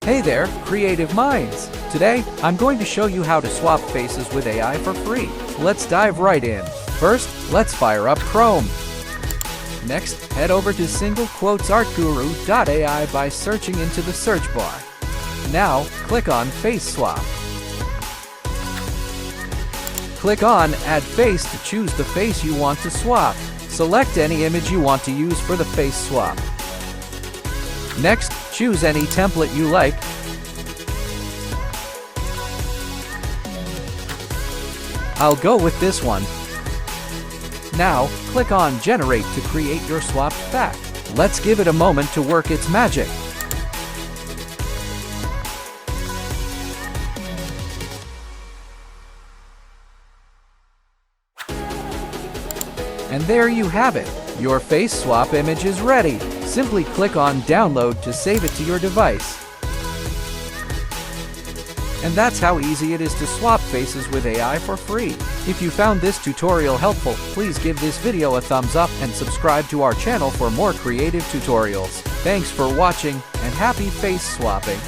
Hey there, creative minds! Today, I'm going to show you how to swap faces with AI for free. Let's dive right in. First, let's fire up Chrome. Next, head over to singlequotesartguru.ai by searching into the search bar. Now, click on Face Swap. Click on Add Face to choose the face you want to swap. Select any image you want to use for the face swap. Next, choose any template you like. I'll go with this one. Now, click on Generate to create your swapped fact. Let's give it a moment to work its magic. And there you have it. Your face swap image is ready. Simply click on Download to save it to your device. And that's how easy it is to swap faces with AI for free. If you found this tutorial helpful, please give this video a thumbs up and subscribe to our channel for more creative tutorials. Thanks for watching, and happy face swapping!